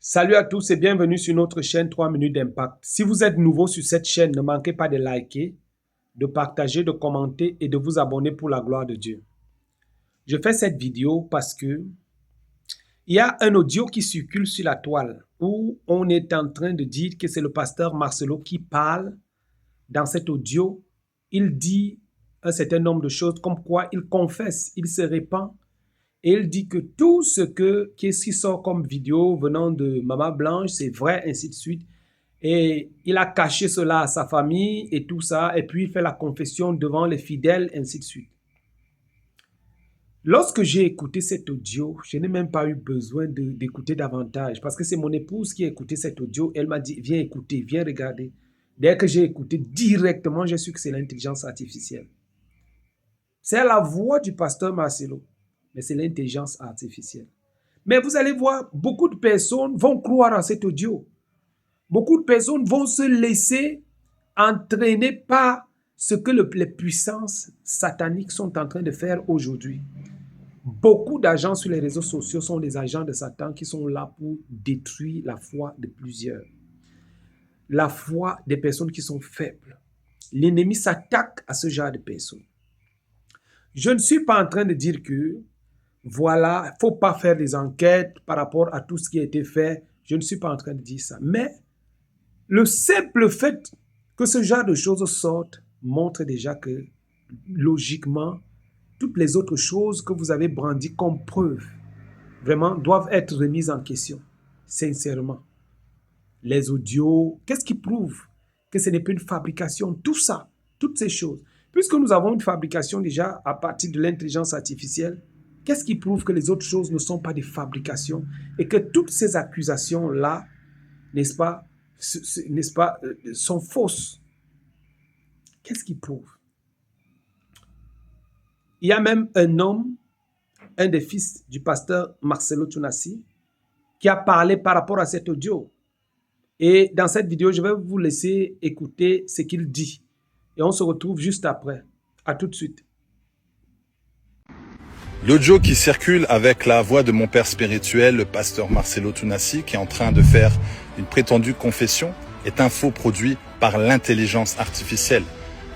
Salut à tous et bienvenue sur notre chaîne 3 minutes d'impact. Si vous êtes nouveau sur cette chaîne, ne manquez pas de liker, de partager, de commenter et de vous abonner pour la gloire de Dieu. Je fais cette vidéo parce que il y a un audio qui circule sur la toile où on est en train de dire que c'est le pasteur Marcelo qui parle. Dans cet audio, il dit un certain nombre de choses comme quoi il confesse, il se répand. Et il dit que tout ce qui sort comme vidéo venant de Maman Blanche, c'est vrai, ainsi de suite. Et il a caché cela à sa famille et tout ça. Et puis il fait la confession devant les fidèles, ainsi de suite. Lorsque j'ai écouté cet audio, je n'ai même pas eu besoin d'écouter davantage. Parce que c'est mon épouse qui a écouté cet audio. Elle m'a dit, viens écouter, viens regarder. Dès que j'ai écouté directement, j'ai su que c'est l'intelligence artificielle. C'est la voix du pasteur Marcelo. Mais c'est l'intelligence artificielle. Mais vous allez voir, beaucoup de personnes vont croire à cet audio. Beaucoup de personnes vont se laisser entraîner par ce que les puissances sataniques sont en train de faire aujourd'hui. Beaucoup d'agents sur les réseaux sociaux sont des agents de Satan qui sont là pour détruire la foi de plusieurs. La foi des personnes qui sont faibles. L'ennemi s'attaque à ce genre de personnes. Je ne suis pas en train de dire que voilà, il ne faut pas faire des enquêtes par rapport à tout ce qui a été fait. Je ne suis pas en train de dire ça. Mais le simple fait que ce genre de choses sortent montre déjà que, logiquement, toutes les autres choses que vous avez brandies comme preuve, vraiment, doivent être remises en question, sincèrement. Les audios, qu'est-ce qui prouve que ce n'est pas une fabrication? Tout ça, toutes ces choses. Puisque nous avons une fabrication déjà à partir de l'intelligence artificielle, qu'est-ce qui prouve que les autres choses ne sont pas des fabrications et que toutes ces accusations-là, n'est-ce pas, sont fausses? Qu'est-ce qui prouve? Il y a même un homme, un des fils du pasteur Marcelo Tunasi, qui a parlé par rapport à cet audio. Et dans cette vidéo, je vais vous laisser écouter ce qu'il dit. Et on se retrouve juste après. À tout de suite. L'audio qui circule avec la voix de mon père spirituel, le pasteur Marcelo Tunasi, qui est en train de faire une prétendue confession, est un faux produit par l'intelligence artificielle.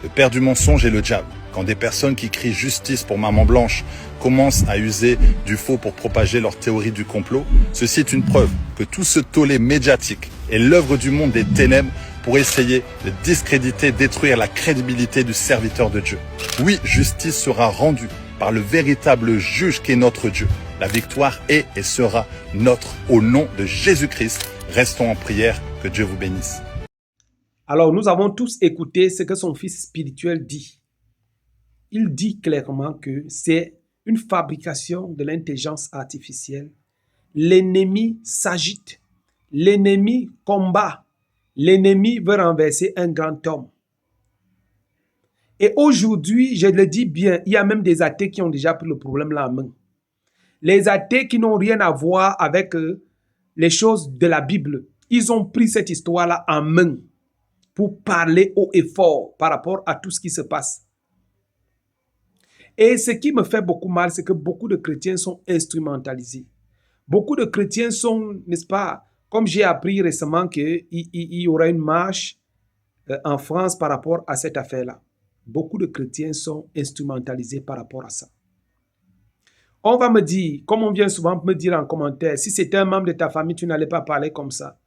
Le père du mensonge est le diable. Quand des personnes qui crient justice pour Maman Blanche commencent à user du faux pour propager leur théorie du complot, ceci est une preuve que tout ce tollé médiatique est l'œuvre du monde des ténèbres pour essayer de discréditer, détruire la crédibilité du serviteur de Dieu. Oui, justice sera rendue par le véritable juge qui est notre Dieu. La victoire est et sera notre au nom de Jésus-Christ. Restons en prière, que Dieu vous bénisse. Alors, nous avons tous écouté ce que son fils spirituel dit. Il dit clairement que c'est une fabrication de l'intelligence artificielle. L'ennemi s'agite, l'ennemi combat, l'ennemi veut renverser un grand homme. Et aujourd'hui, je le dis bien, il y a même des athées qui ont déjà pris le problème là en main. Les athées qui n'ont rien à voir avec les choses de la Bible, ils ont pris cette histoire-là en main pour parler haut et fort par rapport à tout ce qui se passe. Et ce qui me fait beaucoup mal, c'est que beaucoup de chrétiens sont instrumentalisés. Beaucoup de chrétiens sont, n'est-ce pas, comme j'ai appris récemment qu'il y aura une marche en France par rapport à cette affaire-là. Beaucoup de chrétiens sont instrumentalisés par rapport à ça. On va me dire, comme on vient souvent me dire en commentaire, si c'était un membre de ta famille, tu n'allais pas parler comme ça,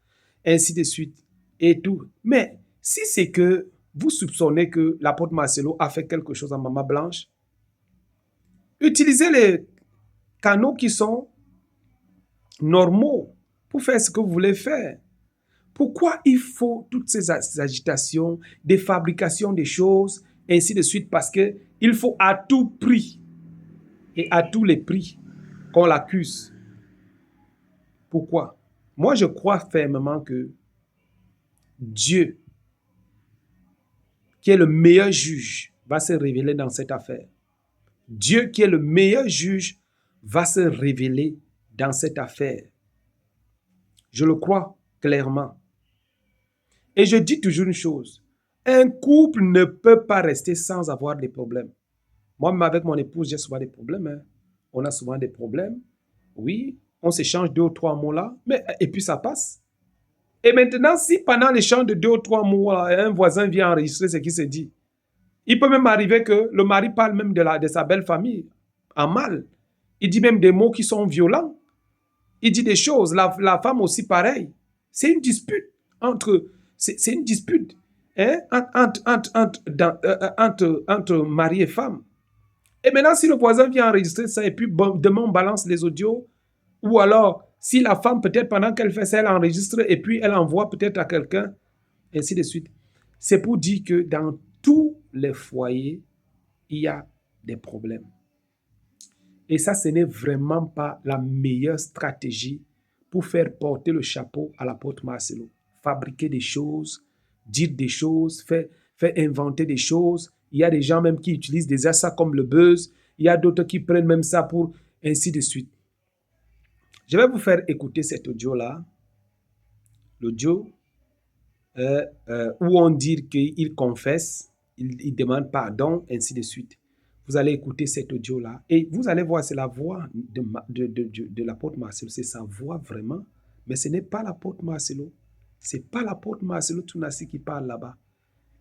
ainsi de suite, et tout. Mais si c'est que vous soupçonnez que l'apôtre Marcelo a fait quelque chose à Maman Blanche, utilisez les canaux qui sont normaux pour faire ce que vous voulez faire. Pourquoi il faut toutes ces agitations, des fabrications des choses, ainsi de suite, parce qu'il faut à tout prix et à tous les prix qu'on l'accuse. Pourquoi? Moi, je crois fermement que Dieu, qui est le meilleur juge, va se révéler dans cette affaire. Dieu, qui est le meilleur juge, va se révéler dans cette affaire. Je le crois clairement. Et je dis toujours une chose, un couple ne peut pas rester sans avoir des problèmes. Moi, avec mon épouse, j'ai souvent des problèmes. On a souvent des problèmes. Oui, On s'échange 2 ou 3 mots là, et puis ça passe. Et maintenant, si pendant l'échange de 2 ou 3 mots, là, un voisin vient enregistrer ce qui se dit, il peut même arriver que le mari parle même de sa belle famille en mal. Il dit même des mots qui sont violents. Il dit des choses. La femme aussi pareil. C'est une dispute c'est une dispute entre mari et femme. Et maintenant, si le voisin vient enregistrer ça et puis demain on balance les audios, ou alors si la femme peut-être pendant qu'elle fait ça, elle enregistre et puis elle envoie peut-être à quelqu'un, ainsi de suite. C'est pour dire que dans tous les foyers, il y a des problèmes. Et ça, ce n'est vraiment pas la meilleure stratégie pour faire porter le chapeau à l'apôtre Marcelo. Fabriquer des choses, dire des choses, faire inventer des choses. Il y a des gens même qui utilisent déjà ça comme le buzz. Il y a d'autres qui prennent même ça pour ainsi de suite. Je vais vous faire écouter cet audio-là. L'audio où on dit qu'il confesse, il demande pardon, ainsi de suite. Vous allez écouter cet audio-là et vous allez voir, c'est la voix de l'apôtre Marcelo. C'est sa voix vraiment, mais ce n'est pas l'apôtre Marcelo. Ce n'est pas l'apôtre Marcelo Tounassi qui parle là-bas.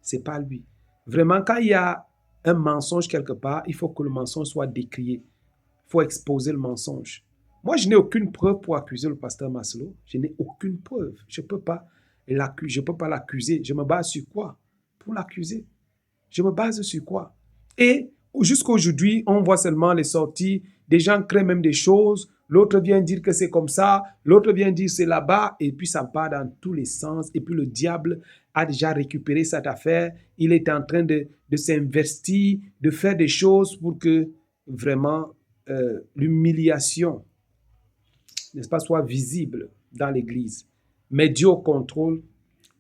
Ce n'est pas lui. Vraiment, quand il y a un mensonge quelque part, il faut que le mensonge soit décrié. Il faut exposer le mensonge. Moi, je n'ai aucune preuve pour accuser le pasteur Marcelo. Je n'ai aucune preuve. Je ne peux pas l'accuser. Je me base sur quoi pour l'accuser? Je me base sur quoi? Et jusqu'à aujourd'hui, on voit seulement les sorties. Des gens créent même des choses. L'autre vient dire que c'est comme ça. L'autre vient dire c'est là-bas. Et puis ça part dans tous les sens. Et puis le diable a déjà récupéré cette affaire. Il est en train de s'investir, de faire des choses pour que vraiment l'humiliation, n'est-ce pas, soit visible dans l'Église. Mais Dieu au contrôle.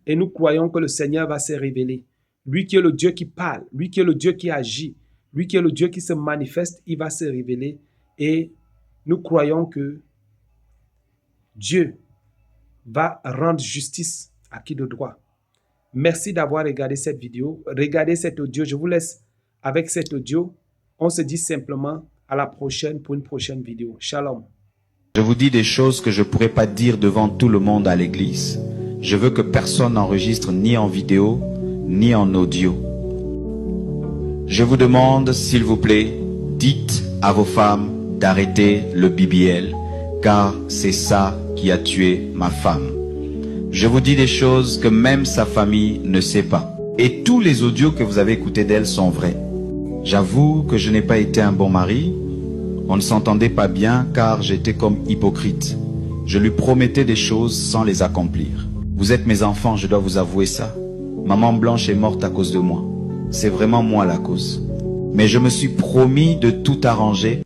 Et nous croyons que le Seigneur va se révéler. Lui qui est le Dieu qui parle, lui qui est le Dieu qui agit, lui qui est le Dieu qui se manifeste, il va se révéler. Et nous croyons que Dieu va rendre justice à qui de droit. Merci d'avoir regardé cette vidéo. Regardez cet audio. Je vous laisse avec cet audio. On se dit simplement à la prochaine pour une prochaine vidéo. Shalom. Je vous dis des choses que je ne pourrais pas dire devant tout le monde à l'église. Je veux que personne n'enregistre ni en vidéo, ni en audio. Je vous demande, s'il vous plaît, dites à vos femmes d'arrêter le BBL, car c'est ça qui a tué ma femme. Je vous dis des choses que même sa famille ne sait pas. Et tous les audios que vous avez écoutés d'elle sont vrais. J'avoue que je n'ai pas été un bon mari. On ne s'entendait pas bien car j'étais comme hypocrite. Je lui promettais des choses sans les accomplir. Vous êtes mes enfants, je dois vous avouer ça. Maman Blanche est morte à cause de moi. C'est vraiment moi la cause. Mais je me suis promis de tout arranger.